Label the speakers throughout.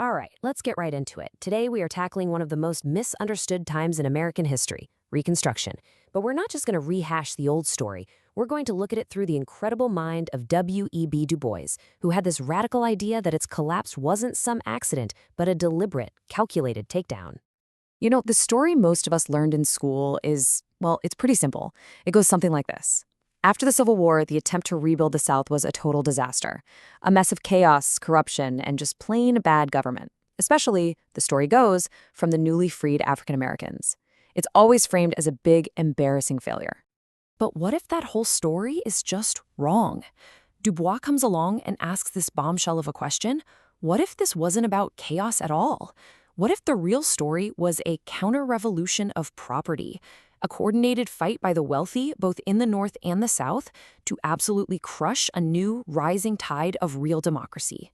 Speaker 1: All right, let's get right into it. Today we are tackling one of the most misunderstood times in American history, Reconstruction. But we're not just going to rehash the old story. We're going to look at it through the incredible mind of W.E.B. Du Bois, who had this radical idea that its collapse wasn't some accident, but a deliberate, calculated takedown.
Speaker 2: You know, the story most of us learned in school is, well, it's pretty simple. It goes something like this. After the Civil War, the attempt to rebuild the South was a total disaster. A mess of chaos, corruption, and just plain bad government. Especially, the story goes, from the newly freed African Americans. It's always framed as a big, embarrassing failure. But what if that whole story is just wrong? Du Bois comes along and asks this bombshell of a question. What if this wasn't about chaos at all? What if the real story was a counter-revolution of property? A coordinated fight by the wealthy, both in the North and the South, to absolutely crush a new, rising tide of real democracy.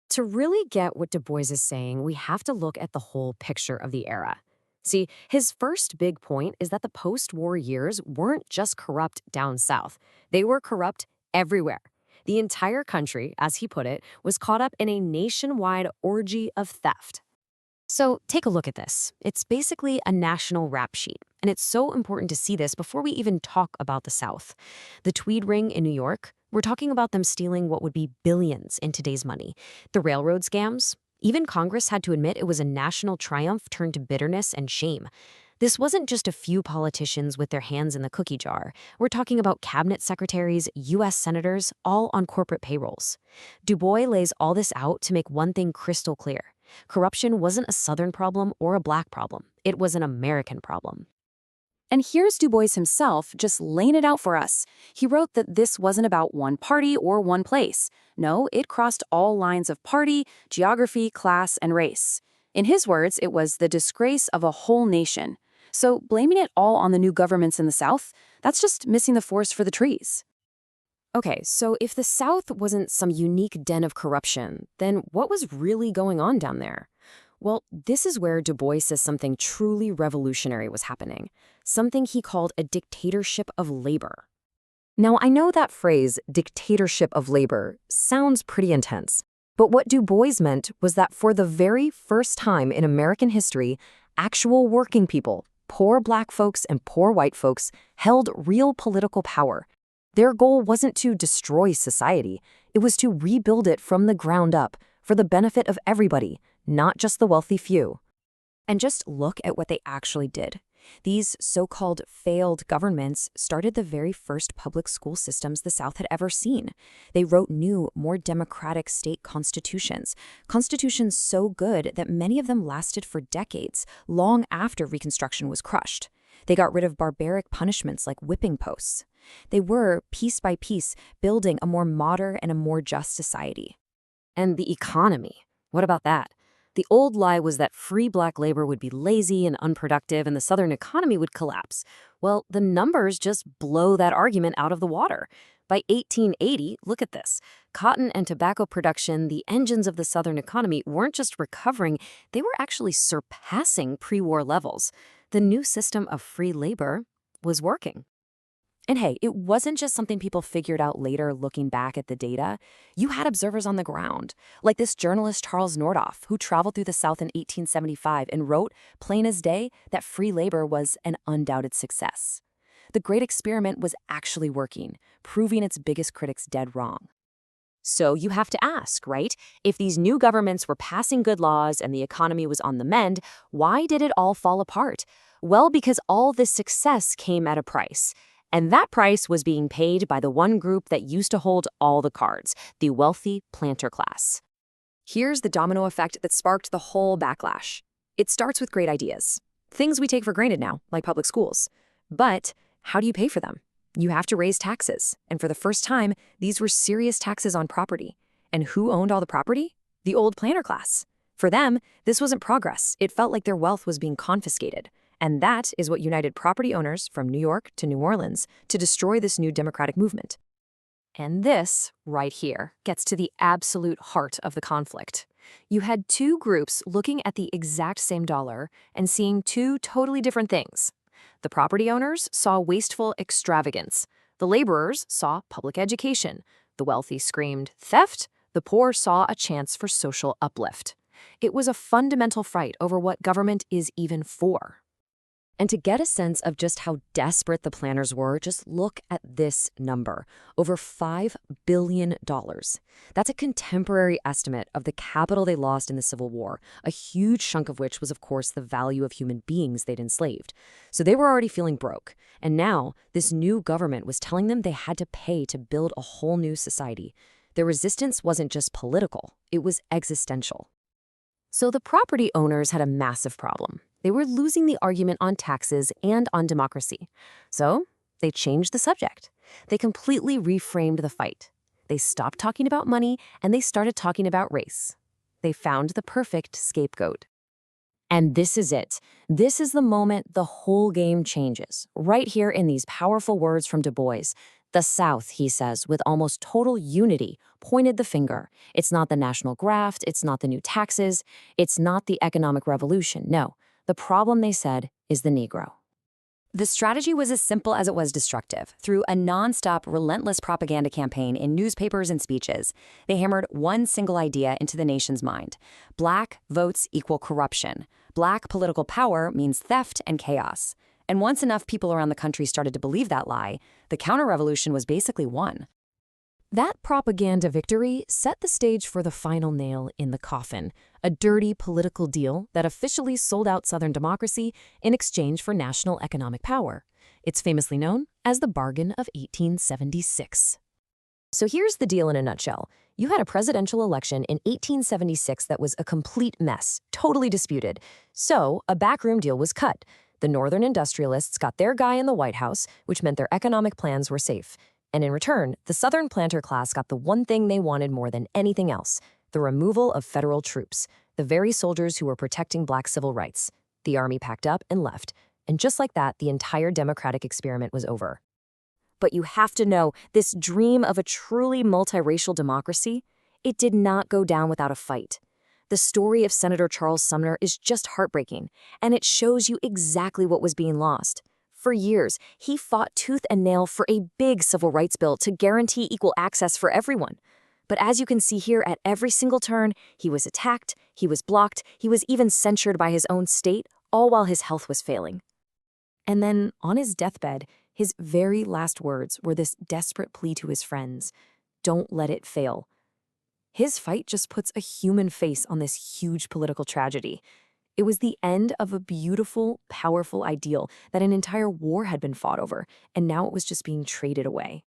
Speaker 1: To really get what Du Bois is saying, we have to look at the whole picture of the era. See, his first big point is that the post-war years weren't just corrupt down south. They were corrupt everywhere. The entire country, as he put it, was caught up in a nationwide orgy of theft. So take a look at this. It's basically a national rap sheet, and it's so important to see this before we even talk about the South. The Tweed Ring in New York, we're talking about them stealing what would be billions in today's money. The railroad scams, even Congress had to admit it was a national triumph turned to bitterness and shame. This wasn't just a few politicians with their hands in the cookie jar. We're talking about cabinet secretaries, U.S. senators, all on corporate payrolls. Du Bois lays all this out to make one thing crystal clear. Corruption wasn't a Southern problem or a Black problem. It was an American problem.
Speaker 2: And here's Du Bois himself just laying it out for us. He wrote that this wasn't about one party or one place. No, it crossed all lines of party, geography, class, and race. In his words, it was the disgrace of a whole nation. So blaming it all on the new governments in the South, that's just missing the forest for the trees.
Speaker 1: Okay, so if the South wasn't some unique den of corruption, then what was really going on down there? Well, this is where Du Bois says something truly revolutionary was happening, something he called a dictatorship of labor. Now, I know that phrase, dictatorship of labor, sounds pretty intense, but what Du Bois meant was that for the very first time in American history, actual working people, poor Black folks and poor white folks, held real political power. Their goal wasn't to destroy society, it was to rebuild it from the ground up for the benefit of everybody, not just the wealthy few. And just look at what they actually did. These so-called failed governments started the very first public school systems the South had ever seen. They wrote new, more democratic state constitutions so good that many of them lasted for decades, long after Reconstruction was crushed. They got rid of barbaric punishments like whipping posts. They were, piece by piece, building a more modern and a more just society. And the economy, what about that? The old lie was that free Black labor would be lazy and unproductive and the Southern economy would collapse. Well, the numbers just blow that argument out of the water. By 1880, look at this. Cotton and tobacco production, the engines of the Southern economy, weren't just recovering, they were actually surpassing pre-war levels. The new system of free labor was working. And hey, it wasn't just something people figured out later looking back at the data. You had observers on the ground, like this journalist Charles Nordhoff, who traveled through the South in 1875 and wrote, plain as day, that free labor was an undoubted success. The Great Experiment was actually working, proving its biggest critics dead wrong. So you have to ask, right? If these new governments were passing good laws and the economy was on the mend, why did it all fall apart? Well, because all this success came at a price. And that price was being paid by the one group that used to hold all the cards, the wealthy planter class. Here's the domino effect that sparked the whole backlash. It starts with great ideas, things we take for granted now, like public schools. But how do you pay for them? You have to raise taxes. And for the first time, these were serious taxes on property. And who owned all the property? The old planter class. For them, this wasn't progress. It felt like their wealth was being confiscated. And that is what united property owners from New York to New Orleans to destroy this new democratic movement. And this, right here, gets to the absolute heart of the conflict. You had two groups looking at the exact same dollar and seeing two totally different things. The property owners saw wasteful extravagance. The laborers saw public education. The wealthy screamed theft. The poor saw a chance for social uplift.
Speaker 2: It was a fundamental fight over what government is even for.
Speaker 1: And to get a sense of just how desperate the planners were, just look at this number, over $5 billion. That's a contemporary estimate of the capital they lost in the Civil War, a huge chunk of which was, of course, the value of human beings they'd enslaved. So they were already feeling broke. And now, this new government was telling them they had to pay to build a whole new society. Their resistance wasn't just political, it was existential. So the property owners had a massive problem. They were losing the argument on taxes and on democracy. So they changed the subject. They completely reframed the fight. They stopped talking about money and they started talking about race. They found the perfect scapegoat. And this is it. This is the moment the whole game changes. Right here in these powerful words from Du Bois. The South, he says, with almost total unity, pointed the finger. It's not the national graft, it's not the new taxes, it's not the economic revolution. No, the problem, they said, is the Negro.
Speaker 2: The strategy was as simple as it was destructive. Through a nonstop, relentless propaganda campaign in newspapers and speeches, they hammered one single idea into the nation's mind. Black votes equal corruption. Black political power means theft and chaos. And once enough people around the country started to believe that lie, the counter-revolution was basically won.
Speaker 1: That propaganda victory set the stage for the final nail in the coffin, a dirty political deal that officially sold out Southern democracy in exchange for national economic power. It's famously known as the Bargain of 1876. So here's the deal in a nutshell. You had a presidential election in 1876 that was a complete mess, totally disputed. So a backroom deal was cut. The Northern industrialists got their guy in the White House, which meant their economic plans were safe. And in return, the Southern planter class got the one thing they wanted more than anything else, the removal of federal troops, the very soldiers who were protecting black civil rights. The army packed up and left. And just like that, the entire democratic experiment was over. But you have to know, this dream of a truly multiracial democracy, it did not go down without a fight. The story of Senator Charles Sumner is just heartbreaking, and it shows you exactly what was being lost. For years, he fought tooth and nail for a big civil rights bill to guarantee equal access for everyone. But as you can see here, at every single turn, he was attacked, he was blocked, he was even censured by his own state, all while his health was failing. And then, on his deathbed, his very last words were this desperate plea to his friends: don't let it fail. His fight just puts a human face on this huge political tragedy. It was the end of a beautiful, powerful ideal that an entire war had been fought over, and now it was just being traded away.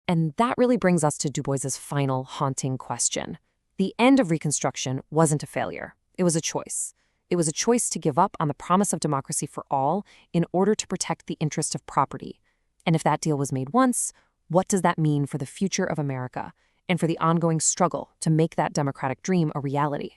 Speaker 1: And that really brings us to Du Bois's final haunting question. The end of Reconstruction wasn't a failure. It was a choice. It was a choice to give up on the promise of democracy for all in order to protect the interest of property. And if that deal was made once, what does that mean for the future of America and for the ongoing struggle to make that democratic dream a reality?